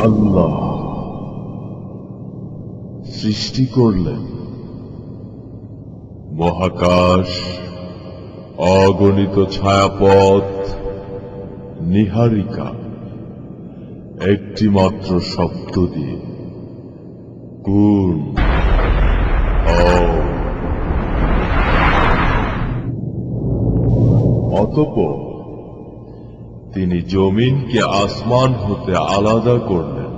আল্লাহ সৃষ্টি করলেন মহাকাশ, অগণিত ছায়াপথ, নীহারিকা একটি মাত্র শব্দ দিয়ে, কুন অতঃপর তিনি জমিনকে আসমান হতে আলাদা করলেন।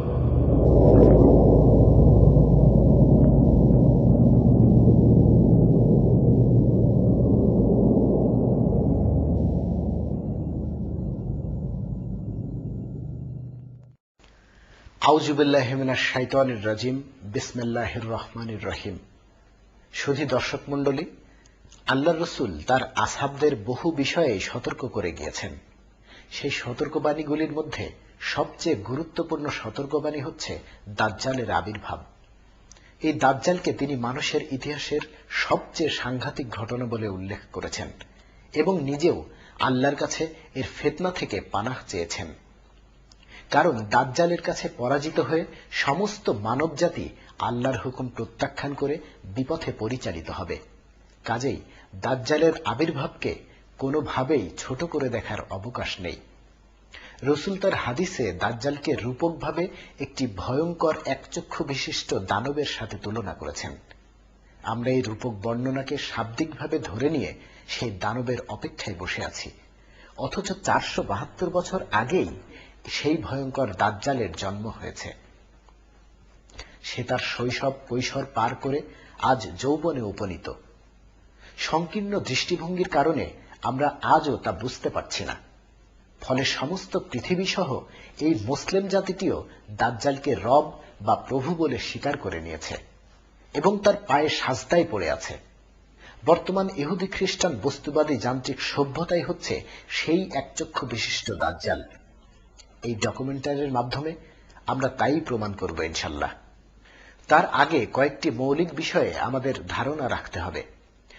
আউযু বিল্লাহি মিনাশ শাইতানির রাজিম। বিসমিল্লাহির রহমানির রহিম। সুধী দর্শক মণ্ডলী, আল্লাহর রাসূল তার আসহাবদের বহু বিষয়ে সতর্ক করে গিয়েছেন। সেই সতর্কবাণীগুলির মধ্যে সবচেয়ে গুরুত্বপূর্ণ সতর্কবাণী হচ্ছে দাজ্জালের আবির্ভাব। এই দাজ্জালকে তিনি মানুষের ইতিহাসের সবচেয়ে সাংঘাতিক ঘটনা বলে উল্লেখ করেছেন এবং নিজেও আল্লাহর কাছে এর ফিতনা থেকে পানাহ চেয়েছেন। কারণ দাজ্জালের কাছে পরাজিত হয়ে সমস্ত মানবজাতি আল্লাহর হুকুম প্রত্যাখ্যান করে বিপথে পরিচালিত হবে। কাজেই দাজ্জালের আবির্ভাবকে কোনোভাবেই ছোট করে দেখার অবকাশ নেই। রাসূল তার হাদিসে দাজ্জালকে রূপকভাবে একটি ভয়ঙ্কর একচক্ষু বিশিষ্ট দানবের সাথে তুলনা করেছেন। আমরা এই রূপক বর্ণনাকে শাব্দিকভাবে ধরে নিয়ে সেই দানবের অপেক্ষায় বসে আছি, অথচ 472 বছর আগেই সেই ভয়ঙ্কর দাজ্জালের জন্ম হয়েছে। সে তার শৈশব কৈশোর পার করে আজ যৌবনে উপনীত। সংকীর্ণ দৃষ্টিভঙ্গির কারণে আমরা আজও তা বুঝতে পারছি না। ফলে সমস্ত পৃথিবী সহ এই মুসলিম জাতিটিও দাজ্জালকে রব বা প্রভু বলে স্বীকার করে নিয়েছে এবং তার পায়ে সাজদায় পড়ে আছে। বর্তমান ইহুদি খ্রিস্টান বস্তুবাদী যান্ত্রিক সভ্যতাই হচ্ছে সেই একচক্ষু বিশিষ্ট দাজ্জাল। এই ডকুমেন্টারির মাধ্যমে আমরা তাই প্রমাণ করব ইনশাল্লাহ। তার আগে কয়েকটি মৌলিক বিষয়ে আমাদের ধারণা রাখতে হবে।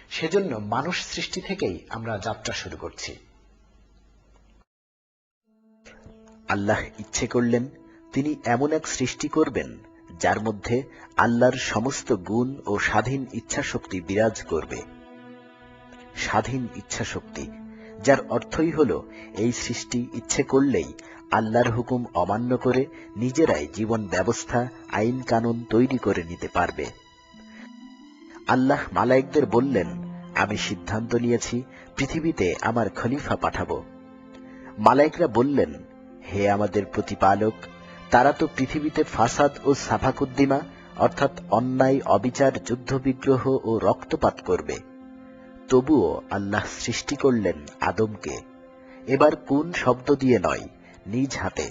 সেজন্য মানুষ সৃষ্টি থেকেই আমরা যাত্রা শুরু করছি। আল্লাহ ইচ্ছে করলেন তিনি এমন এক সৃষ্টি করবেন যার মধ্যে আল্লাহর সমস্ত গুণ ও স্বাধীন ইচ্ছাশক্তি বিরাজ করবে। স্বাধীন ইচ্ছাশক্তি, যার অর্থই হল এই সৃষ্টি ইচ্ছে করলেই আল্লাহর হুকুম অমান্য করে নিজেরাই জীবন ব্যবস্থা, আইন কানুন তৈরি করে নিতে পারবে। আল্লাহ মালায়েকদের বললেন, আমি সিদ্ধান্ত নিয়েছি পৃথিবীতে আমার খলিফা পাঠাবো। মালায়েকরা বললেন, হে আমাদের প্রতিপালক, তারা তো পৃথিবীতে ফাসাদ ও সাফাকুদ্দিমা অর্থাৎ অন্যায়, অবিচার, যুদ্ধবিগ্রহ ও রক্তপাত করবে। তবুও আল্লাহ সৃষ্টি করলেন আদমকে, এবার কোন শব্দ দিয়ে নয়, নিজ হাতে,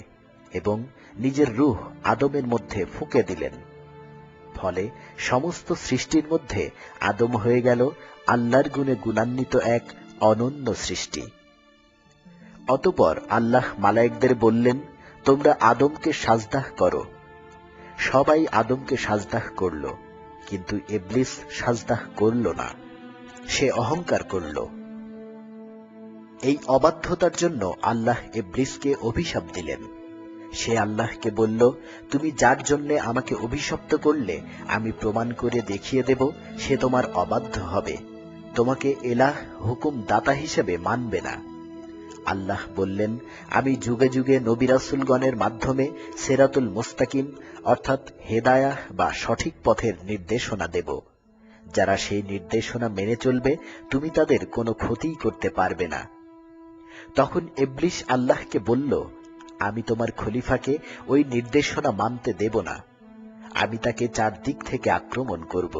এবং নিজের রূহ আদমের মধ্যে ফুঁকে দিলেন। ফলে সমস্ত সৃষ্টির মধ্যে আদম হয়ে গেল আল্লাহর গুণে গুণান্বিত এক অনন্য সৃষ্টি। অতঃপর আল্লাহ মালায়েকদের বললেন, তোমরা আদমকে সাজদাহ করো। সবাই আদমকে সাজদাহ করল, কিন্তু ইবলিস সাজদাহ করল না। সে অহংকার করল। এই অবাধ্যতার জন্য আল্লাহ ইবলিসকে অভিশাপ দিলেন। সে আল্লাহকে বলল, তুমি যার জন্য আমাকে অভিশপ্ত করলে আমি প্রমাণ করে দেখিয়ে দেব সে তোমার অবাধ্য হবে, তোমাকে এলাহ হুকুম দাতা হিসেবে মানবে না। আল্লাহ বললেন, আমি যুগে যুগে নবী রাসূলগণের মাধ্যমে সিরাতুল মুস্তাকিম অর্থাৎ হেদায়াহ বা সঠিক পথের নির্দেশনা দেব। যারা সেই নির্দেশনা মেনে চলবে তুমি তাদের কোনো ক্ষতিই করতে পারবে না। তখন ইবলিস আল্লাহকে বলল, আমি তোমার খলিফাকে ওই নির্দেশনা মানতে দেব না। আমি তাকে চারদিক থেকে আক্রমণ করব।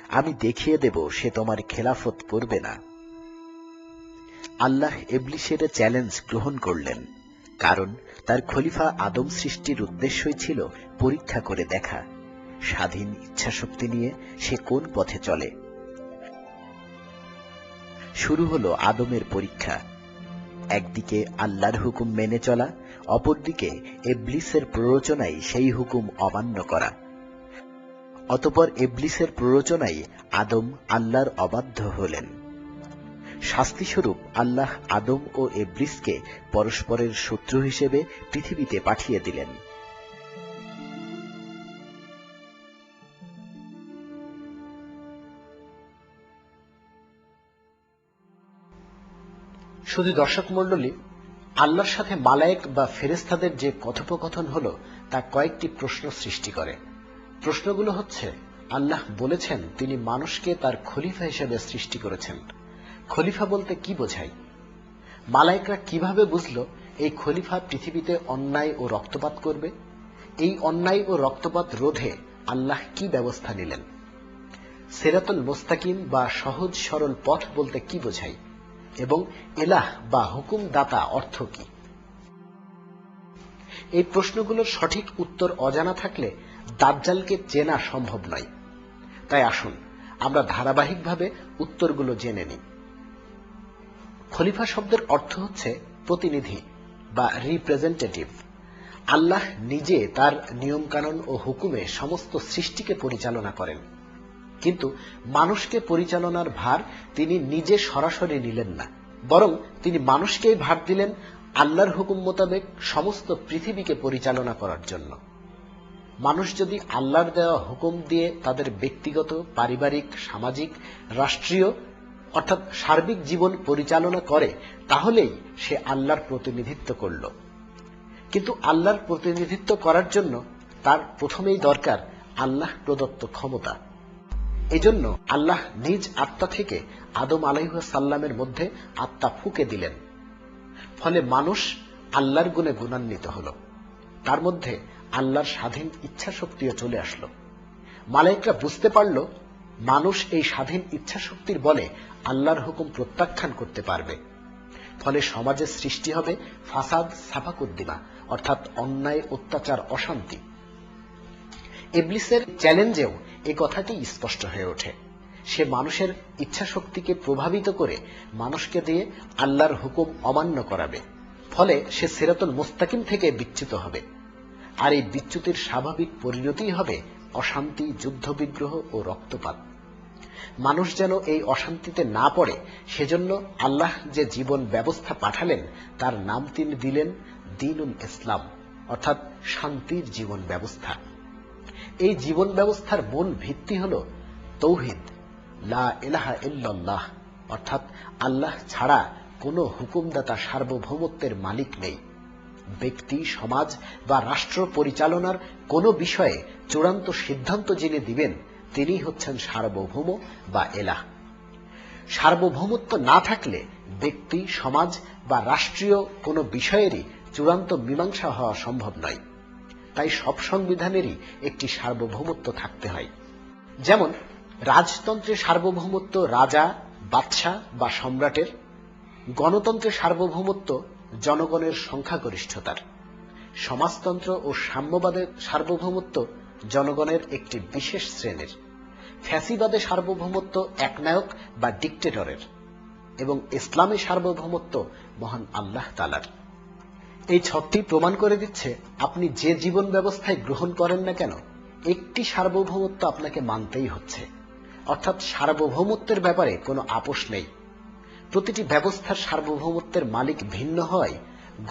আমি দেখিয়ে দেব সে তোমার খেলাফত করবে না। আল্লাহ ইবলিসের চ্যালেঞ্জ গ্রহণ করলেন, কারণ তার খলিফা আদম সৃষ্টির উদ্দেশ্যই ছিল পরীক্ষা করে দেখা স্বাধীন ইচ্ছাশক্তি নিয়ে সে কোন পথে চলে। শুরু হলো আদমের পরীক্ষা। একদিকে আল্লাহর হুকুম মেনে চলা, অপরদিকে ইবলিসের প্ররোচনায় সেই হুকুম অমান্য করা। অতঃপর ইবলিসের প্ররোচনায় আদম আল্লাহর অবাধ্য হলেন। শাস্তিস্বরূপ আল্লাহ আদম ও ইবলিসকে পরস্পরের শত্রু হিসেবে পৃথিবীতে পাঠিয়ে দিলেন। শুধু দর্শক মণ্ডলী, আল্লাহর সাথে মালায়েক বা ফেরেশতাদের যে কথোপকথন হলো তা কয়েকটি প্রশ্ন সৃষ্টি করে। প্রশ্নগুলো হচ্ছে, আল্লাহ বলেছেন তিনি মানুষকে তার খলিফা হিসেবে সৃষ্টি করেছেন। খলিফা বলতে কি বোঝায়? মালায়েকরা কিভাবে বুঝলো এই খলিফা পৃথিবীতে অন্যায় ও রক্তপাত করবে? এই অন্যায় ও রক্তপাত রোধে আল্লাহ কি ব্যবস্থা নিলেন? সিরাতুল মুস্তাকিম বা সহজ সরল পথ বলতে কি বোঝায় এবং ইলাহ বা হুকুম দাতা অর্থ কি? এই প্রশ্নগুলোর সঠিক উত্তর অজানা থাকলে দাজ্জালকে চেনা সম্ভব নয়। তাই আসুন আমরা ধারাবাহিকভাবে উত্তরগুলো জেনে নিই। খলিফা শব্দের অর্থ হচ্ছে প্রতিনিধি বা রিপ্রেজেন্টেটিভ। আল্লাহ নিজে তার নিয়মকানুন ও হুকুমে সমস্ত সৃষ্টিকে পরিচালনা করেন, কিন্তু মানুষকে পরিচালনার ভার তিনি নিজে সরাসরি নিলেন না, বরং তিনি মানুষকেই ভার দিলেন আল্লাহর হুকুম মোতাবেক সমস্ত পৃথিবীকে পরিচালনা করার জন্য। মানুষ যদি আল্লাহর দেওয়া হুকুম দিয়ে তাদের ব্যক্তিগত, পারিবারিক, সামাজিক, রাষ্ট্রীয় অর্থাৎ সার্বিক জীবন পরিচালনা করে, তাহলেই সে আল্লাহর প্রতিনিধিত্ব করল। কিন্তু আল্লাহর প্রতিনিধিত্ব করার জন্য তার প্রথমেই দরকার আল্লাহ প্রদত্ত ক্ষমতা। এজন্য আল্লাহ নিজ আত্মা থেকে আদম আলাইহিস সালামের মধ্যে আত্মা ফুঁকে দিলেন। ফলে মানুষ আল্লাহর গুণে গুণান্বিত হল। তার মধ্যে আল্লাহর স্বাধীন ইচ্ছা শক্তিও চলে আসলো। মালায়েকরা বুঝতে পারল মানুষ এই স্বাধীন ইচ্ছা শক্তির বলে আল্লাহর হুকুম প্রত্যাখ্যান করতে পারবে। ফলে সমাজের সৃষ্টি হবে ফাসাদ, সাফাকুদ্দিমা অর্থাৎ অন্যায়, অত্যাচার, অশান্তি। ইবলিসের চ্যালেঞ্জেও এই কথাটি স্পষ্ট হয়ে ওঠে। সে মানুষের ইচ্ছা শক্তিকে প্রভাবিত করে মানুষকে দিয়ে আল্লাহর হুকুম অমান্য করাবে। ফলে সে সিরাতুল মুস্তাকিম থেকে বিচ্যুত হবে। আর এই বিচ্যুতির স্বাভাবিক পরিণতি হবে অশান্তি, যুদ্ধবিগ্রহ ও রক্তপাত। মানুষ যেন এই অশান্তিতে না পড়ে সেজন্য আল্লাহ যে জীবন ব্যবস্থা পাঠালেন তার নাম তিনি দিলেন দ্বীনুল ইসলাম অর্থাৎ শান্তির জীবন ব্যবস্থা। এই জীবন ব্যবস্থার মূল ভিত্তি হল তৌহিদ, লা ইলাহা ইল্লাল্লাহ অর্থাৎ আল্লাহ ছাড়া কোনো হুকুমদাতা, সার্বভৌমত্বের মালিক নেই। ব্যক্তি, সমাজ বা রাষ্ট্র পরিচালনার কোনো বিষয়ে চূড়ান্ত সিদ্ধান্ত যিনি দিবেন তিনি হচ্ছেন সার্বভৌম বা এলাহ। সার্বভৌমত্ব না থাকলে ব্যক্তি, সমাজ বা রাষ্ট্রীয় কোনো বিষয়েরই চূড়ান্ত মীমাংসা হওয়া সম্ভব নয়। তাই সব সংবিধানেরই একটি সার্বভৌমত্ব থাকতে হয়। যেমন রাজতন্ত্রের সার্বভৌমত্ব রাজা, বাদশাহ বা সম্রাটের, গণতন্ত্রের সার্বভৌমত্ব জনগণের সংখ্যাগরিষ্ঠতার, সমাজতন্ত্র ও সাম্যবাদের সার্বভৌমত্ব জনগণের একটি বিশেষ শ্রেণীর, ফ্যাসিবাদের সার্বভৌমত্ব একনায়ক বা ডিক্টেটরের এবং ইসলামের সার্বভৌমত্ব মহান আল্লাহ তাআলার। এই ছকটি প্রমাণ করে দিচ্ছে আপনি যে জীবন ব্যবস্থায় গ্রহণ করেন না কেন একটি সার্বভৌমত্ব আপনাকে মানতেই হচ্ছে। অর্থাৎ সার্বভৌমত্বের ব্যাপারে কোনো আপোষ নেই। প্রতিটি ব্যবস্থার সার্বভৌমত্বের মালিক ভিন্ন হয়।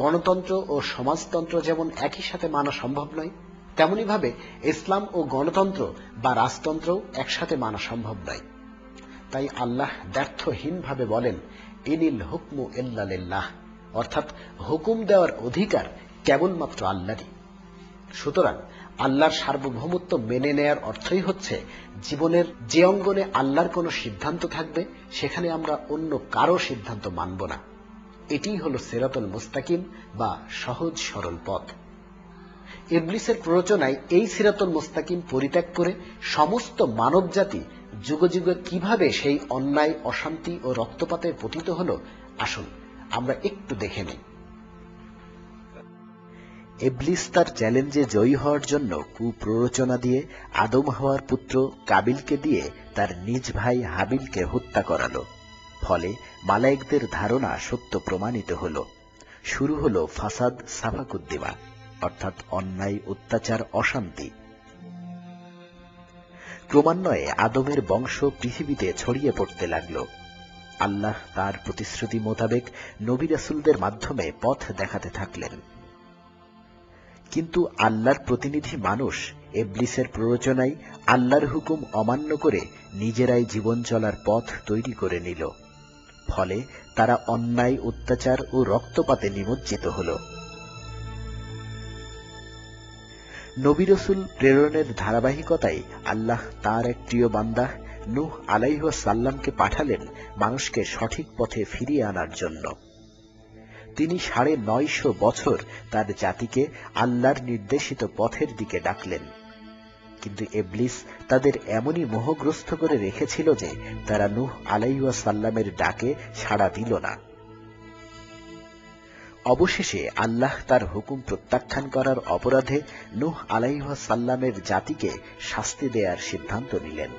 গণতন্ত্র ও সমাজতন্ত্র যেমন একই সাথে মানা সম্ভব নয়, তেমনি ভাবে ইসলাম ও গণতন্ত্র বা রাজতন্ত্রও একসাথে মানা সম্ভব নয়। তাই আল্লাহ ব্যর্থহীনভাবে বলেন, ইনিল হুকমু ইল্লা লিল্লাহ অর্থাৎ হুকুম দেওয়ার অধিকার কেবলমাত্র আল্লাহরই। সুতরাং আল্লাহর সার্বভৌমত্ব মেনে নেয়ার অর্থই হচ্ছে জীবনের যে অঙ্গনে আল্লাহর কোনো সিদ্ধান্ত থাকবে সেখানে আমরা অন্য কারো সিদ্ধান্ত মানব না। এটিই হলো সিরাতুল মুস্তাকিম বা সহজ সরল পথ। ইবলিসের প্ররোচনায় এই সিরাতুল মুস্তাকিম পরিত্যাগ করে সমস্ত মানব জাতি যুগে যুগে কিভাবে সেই অন্যায়, অশান্তি ও রক্তপাতে পতিত হলো আসুন আমরা একটু দেখে নিই। ইবলিস তার চ্যালেঞ্জে জয়ী হওয়ার জন্য কুপ্ররোচনা দিয়ে আদম হাওয়ার পুত্র কাবিলকে দিয়ে তার নিজ ভাই হাবিলকে হত্যা করালো। ফলে মালায়েকদের ধারণা সত্য প্রমাণিত হল। শুরু হল ফাসাদ, সাফাকুদ্দিমা অর্থাৎ অন্যায়, অত্যাচার, অশান্তি। ক্রমান্বয়ে আদমের বংশ পৃথিবীতে ছড়িয়ে পড়তে লাগল। আল্লাহ তার প্রতিশ্রুতি মোতাবেক নবী রাসূলদের মাধ্যমে পথ দেখাতে থাকলেন। কিন্তু আল্লাহর প্রতিনিধি মানুষ ইবলিসের প্ররোচনায় আল্লাহর হুকুম অমান্য করে নিজেরাই জীবন চলার পথ তৈরি করে নিল। ফলে তারা অন্যায়, অত্যাচার ও রক্তপাতে নিমজ্জিত হল। নবী রাসূল প্রেরণের ধারাবাহিকতায় আল্লাহ তার এক প্রিয় বান্দা নূহ আলাইহিস সালামকে পাঠালেন মানুষকে সঠিক পথে ফিরিয়ে আনার জন্য। তিনি ৯৫০ বছর তার জাতিকে আল্লাহর নির্দেশিত পথের দিকে ডাকলেন, কিন্তু ইবলিস তাদের এমনই মোহগ্রস্ত করে রেখেছিল যে তারা নূহ আলাইহিস সালামের ডাকে সাড়া দিল না। অবশেষে আল্লাহ তার হুকুম প্রত্যাখ্যান করার অপরাধে নূহ আলাইহিস সালামের জাতিকে শাস্তি দেওয়ার সিদ্ধান্ত নিলেন।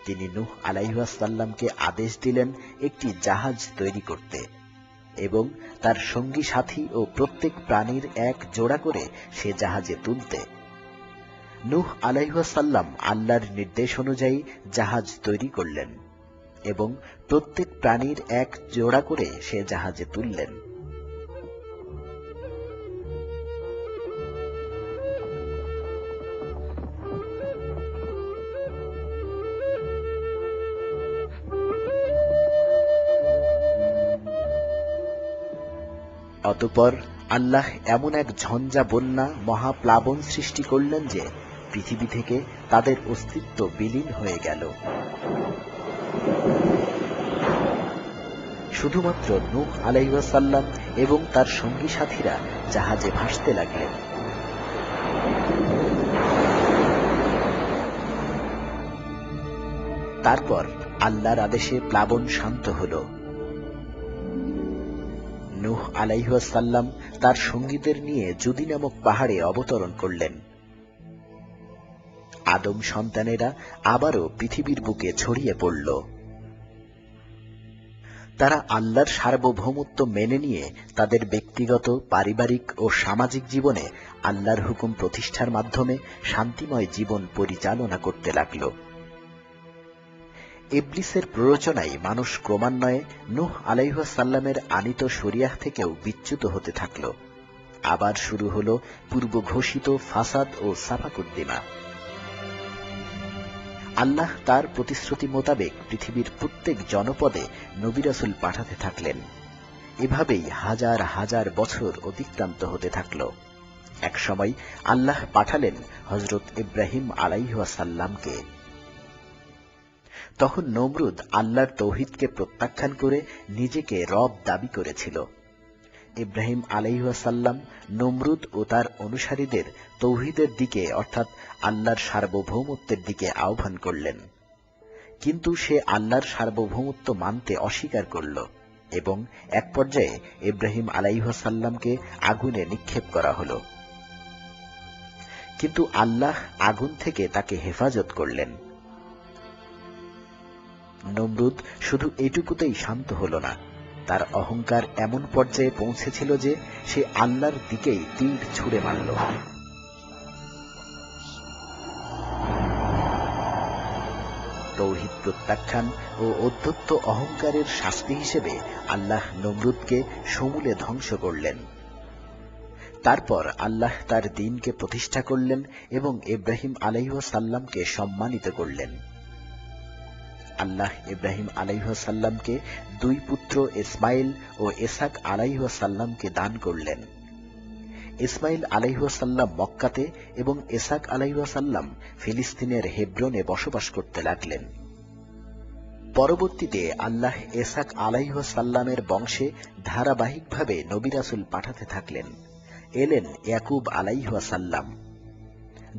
তিনি নূহ আলাইহিস সালামকে আদেশ দিলেন একটি জাহাজ তৈরি করতে এবং তার সঙ্গী সাথী ও প্রত্যেক প্রাণীর এক জোড়া করে সে জাহাজে তুলতে। নূহ আলাইহিস সালাম আল্লাহর নির্দেশ অনুযায়ী জাহাজ তৈরি করলেন এবং প্রত্যেক প্রাণীর এক জোড়া করে সে জাহাজে তুললেন। অতঃপর আল্লাহ এমন এক ঝঞ্ঝা বন্যা মহাপ্লাবন সৃষ্টি করলেন যে পৃথিবী থেকে তাদের অস্তিত্ব বিলীন হয়ে গেল। শুধুমাত্র নূহ আলাইহিস সালাম এবং তার সঙ্গী সাথীরা জাহাজে ভাসতে লাগলেন। তারপর আল্লাহর আদেশে প্লাবন শান্ত হল। নূহ আলাইহিস সালাম তার সঙ্গীদের নিয়ে জুদি নামক পাহাড়ে অবতরণ করলেন। আদম সন্তানেরা আবারও পৃথিবীর বুকে ছড়িয়ে পড়ল। তারা আল্লাহর সার্বভৌমত্ব মেনে নিয়ে তাদের ব্যক্তিগত, পারিবারিক ও সামাজিক জীবনে আল্লাহর হুকুম প্রতিষ্ঠার মাধ্যমে শান্তিময় জীবন পরিচালনা করতে লাগল। ইবলিসের প্ররোচনায় মানুষ ক্রমান্বয়ে নূহ আলাইহিস সালামের আনীত শরিয়াহ থেকেও বিচ্যুত হতে থাকল। আবার শুরু হল পূর্ব ঘোষিত ফাসাদ ও সাফাকুদ্দিমা। আল্লাহ তার প্রতিশ্রুতি মোতাবেক পৃথিবীর প্রত্যেক জনপদে নবী রাসূল পাঠাতে থাকলেন। এভাবেই হাজার হাজার বছর অতিক্রান্ত হতে থাকল। একসময় আল্লাহ পাঠালেন হযরত ইব্রাহিম আলাইহিস সালামকে। তখন নমরুদ আল্লাহর তৌহিদকে প্রত্যাখ্যান করে নিজেকে রব দাবি করেছিল। ইব্রাহিম আলাইহিস সালাম নমরুদ ও তার অনুসারীদের তৌহিদের দিকে অর্থাৎ আল্লাহর সার্বভৌমত্বের দিকে আহ্বান করলেন, কিন্তু সে আল্লাহর সার্বভৌমত্ব মানতে অস্বীকার করল এবং এক পর্যায়ে ইব্রাহিম আলাইহিস সালামকে আগুনে নিক্ষেপ করা হল। কিন্তু আল্লাহ আগুন থেকে তাকে হেফাজত করলেন। নমরুদ শুধু এটুকুতেই শান্ত হল না, তার অহংকার এমন পর্যায়ে পৌঁছেছিল যে সে আল্লাহর দিকেই তীর ছুঁড়ে মারল। তৌহিদ প্রত্যাখ্যান ও অধ্যত্ত অহংকারের শাস্তি হিসেবে আল্লাহ নমরুদকে সমূলে ধ্বংস করলেন। তারপর আল্লাহ তার দ্বীনকে প্রতিষ্ঠা করলেন এবং ইব্রাহিম আলাইহিস সালামকে সম্মানিত করলেন। আল্লাহ ইব্রাহিম আলাইহিস সালামকে দুই পুত্র ইসমাইল ও ইসহাক আলাইহিস সালামকে দান করলেন। ইসমাইল আলাইহিস সালাম মক্কাতে এবং ইসহাক আলাইহিস সালাম ফিলিস্তিনের হেব্রনে বসবাস করতে লাগলেন। পরবর্তীতে আল্লাহ ইসহাক আলাইহিস সালামের বংশে ধারাবাহিকভাবে নবী রাসূল পাঠাতে থাকলেন। এলেন ইয়াকুব আলাইহিস সালাম,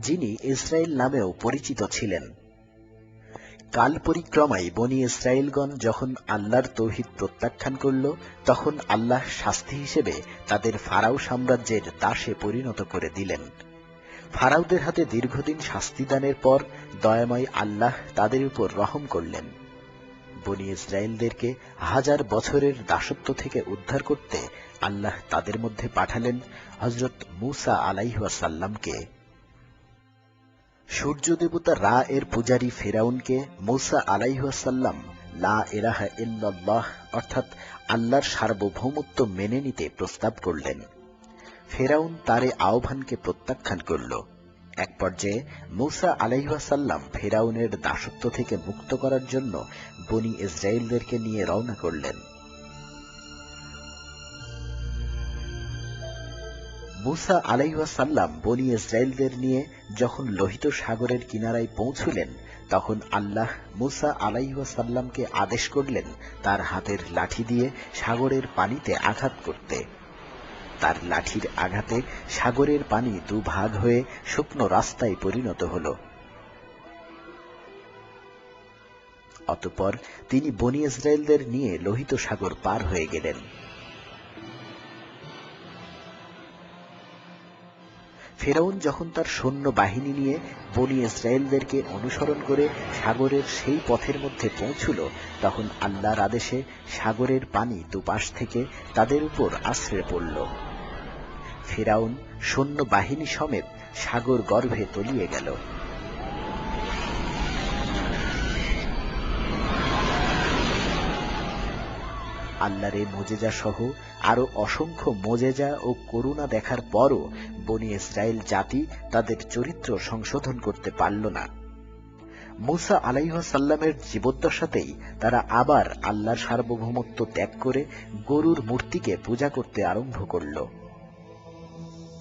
যিনি ইসরায়েল নামেও পরিচিত ছিলেন। কাল পরিক্রমায় বনি ইসরায়েলগণ যখন আল্লাহর তৌহিদ প্রত্যাখ্যান করল, তখন আল্লাহ শাস্তি হিসেবে তাদের ফারাও সাম্রাজ্যের দাসে পরিণত করে দিলেন। ফারাওদের হাতে দীর্ঘদিন শাস্তিদানের পর দয়াময় আল্লাহ তাদের উপর রহম করলেন। বনি ইসরায়েলদেরকে হাজার বছরের দাসত্ব থেকে উদ্ধার করতে আল্লাহ তাদের মধ্যে পাঠালেন হযরত মূসা আলাইহিস সালামকে। সূর্য দেবতা রা এর পূজারী ফেরাউনকে মূসা আলাইহিস সালাম লা ইলাহা ইল্লাল্লাহ অর্থাৎ আল্লাহর সার্বভৌমত্ব মেনে নিতে প্রস্তাব করলেন। ফেরাউন তার এই আহ্বানকে প্রত্যাখ্যান করল। এক পর্যায়ে মূসা আলাইহিস সালাম ফিরআউনের দাসত্ব থেকে মুক্ত করার জন্য বনী ইসরাইলদেরকে নিয়ে রওনা করলেন। মূসা আলাইহিস সালাম বনী ইসরাইলদের নিয়ে যখন লোহিত সাগরের কিনারায় পৌঁছলেন, তখন আল্লাহ মূসা আলাইহিস সালামকে আদেশ করলেন তার হাতের লাঠি দিয়ে সাগরের পানিতে আঘাত করতে। তার লাঠির আঘাতে সাগরের পানি দুভাগ হয়ে শুকনো রাস্তায় পরিণত হল। অতঃপর তিনি বনী ইসরাইলদের নিয়ে লোহিত সাগর পার হয়ে গেলেন। ফিরআউন যখন তার সৈন্য বাহিনী নিয়ে বনী ইসরাইলদেরকে অনুসরণ করে সাগরের সেই পথের মধ্যে পৌঁছল, তখন আল্লাহর আদেশে সাগরের পানি দুপাশ থেকে তাদের উপর আছড়ে পড়ল। ফিরআউন সৈন্য বাহিনী সমেত সাগর গর্ভে তলিয়ে গেল। আল্লাহর এই মুজিজা সহ আরো অসংখ্য মুজিজা ও করুণা দেখার পরও বনী ইসরাইল জাতি তাদের চরিত্র সংশোধন করতে পারল না। মূসা আলাইহিস সালামের জীবদ্দশাতেই তারা আবার আল্লাহর সার্বভৌমত্ব ত্যাগ করে গরুর মূর্তিকে পূজা করতে আরম্ভ করল।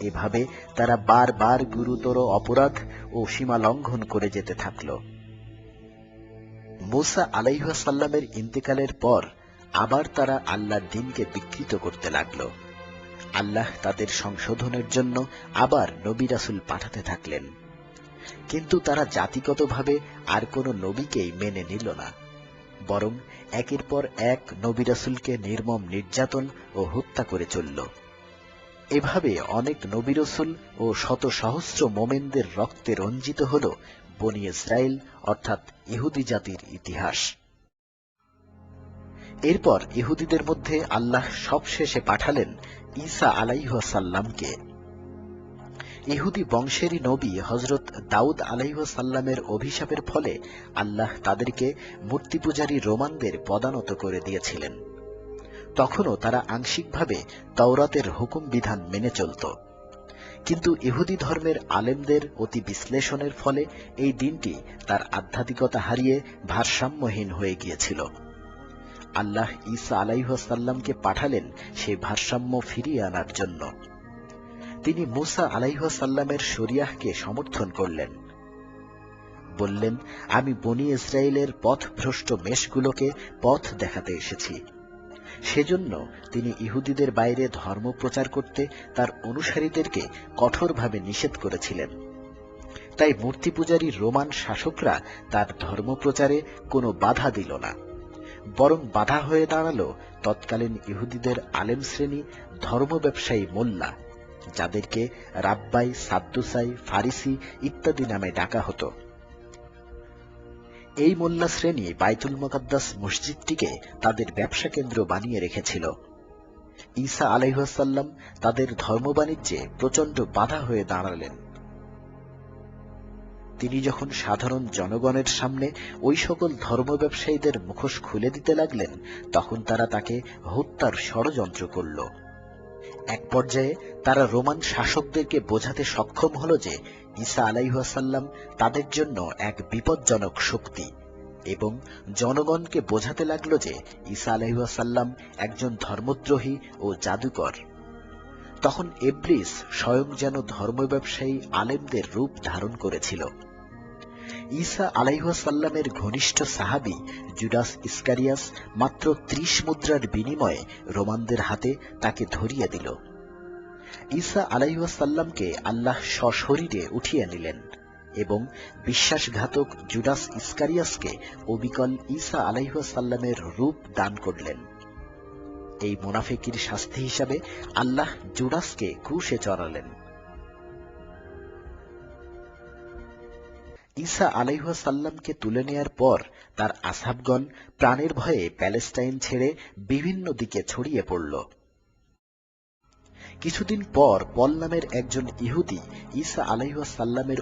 এভাবে তারা বারবার গুরুতর অপরাধ ও সীমা লঙ্ঘন করে যেতে থাকল। মূসা আলাইহিস সালামের ইন্তেকালের পর আবার তারা আল্লাহর দ্বীনকে বিকৃত করতে লাগল। আল্লাহ তাদের সংশোধনের জন্য আবার নবী রাসূল পাঠাতে থাকলেন, কিন্তু তারা জাতিগতভাবে আর কোনো নবীকেই মেনে নিল না, বরং একের পর এক নবী রাসূলকে নির্মম নির্যাতন ও হত্যা করে চলল। এভাবে অনেক নবী রাসূল ও শত সহস্র মোমেনদের রক্তে রঞ্জিত হল বনী ইসরাইল অর্থাৎ ইহুদি জাতির ইতিহাস। এরপর ইহুদিদের মধ্যে আল্লাহ সবশেষে পাঠালেন ঈসা আলাইহিস সালামকে। ইহুদি বংশেরই নবী হযরত দাউদ আলাইহিস সালামের অভিশাপের ফলে আল্লাহ তাদেরকে মূর্তি পূজারী রোমানদের পদানত করে দিয়েছিলেন। তখনও তারা আংশিকভাবে তাওরাতের হুকুম বিধান মেনে চলত, কিন্তু ইহুদি ধর্মের আলেমদের অতি বিশ্লেষণের ফলে এই দিনটি তার আধ্যাত্মিকতা হারিয়ে ভারসাম্যহীন হয়ে গিয়েছিল। আল্লাহ ঈসা আলাইহিস সালামকে পাঠালেন সেই ভারসাম্য ফিরিয়ে আনার জন্য। তিনি মূসা আলাইহিস সালামের শরিয়াহকে সমর্থন করলেন, বললেন, আমি বনী ইসরাইলের পথভ্রষ্ট মেষগুলোকে পথ দেখাতে এসেছি। সেজন্য তিনি ইহুদিদের বাইরে ধর্ম প্রচার করতে তার অনুসারীদেরকে কঠোরভাবে নিষেধ করেছিলেন। তাই মূর্তি পূজারী রোমান শাসকরা তার ধর্ম প্রচারে কোনো বাধা দিল না, বরং বাধা হয়ে দাঁড়ালো তৎকালীন ইহুদিদের আলেম শ্রেণী ধর্ম ব্যবসায়ী মোল্লা, যাদেরকে রাব্বাই, সাদ্দুসাই, ফারিসি ইত্যাদি নামে ডাকা হতো। এই মোল্লা শ্রেণী বাইতুল মুকাদ্দাস মসজিদটিকে তাদের ব্যবসা কেন্দ্র বানিয়ে রেখেছিল। ঈসা আলাইহিস সালাম তাদের ধর্ম বাণিজ্যে প্রচন্ড বাধা হয়ে দাঁড়ালেন। তিনি যখন সাধারণ জনগণের সামনে ওই সকল ধর্ম ব্যবসায়ীদের মুখোশ খুলে দিতে লাগলেন, তখন তারা তাকে হত্যার ষড়যন্ত্র করল। এক পর্যায়ে তারা রোমান শাসকদেরকে বোঝাতে সক্ষম হল যে ঈসা আলাইহিস সালাম তাদের জন্য এক বিপজ্জনক শক্তি, এবং জনগণকে বোঝাতে লাগলো যে ঈসা আলাইহিস সালাম একজন ধর্মদ্রোহী ও জাদুকর। তখন ইবলিস স্বয়ং যেন ধর্ম ব্যবসায়ী আলেমদের রূপ ধারণ করেছিল। ঈসা আলাইহিস সালামের ঘনিষ্ঠ সাহাবী জুদাস ইসকারিয়াস মাত্র 30 মুদ্রার বিনিময়ে রোমানদের হাতে তাকে ধরিয়ে দিল। ঈসা আলাইহিস সালামকে আল্লাহ সশরীরে উঠিয়ে নিলেন এবং বিশ্বাসঘাতক জুদাস ইসকারিয়াসকে অবিকল ঈসা আলাইহিস সালামের রূপ দান করলেন। এই মুনাফিকির শাস্তি হিসাবে আল্লাহ জুদাসকে ক্রুশে চড়ালেন। ঈসা আলাইহিস সালামকে তুলে নেয়ার পর তার আসহাবগণ প্রাণের ভয়ে প্যালেস্টাইন ছেড়ে বিভিন্ন দিকে ছড়িয়ে পড়ল। কিছুদিন পর পল নামের একজন ইহুদি ঈসা আলাইহিস সালামের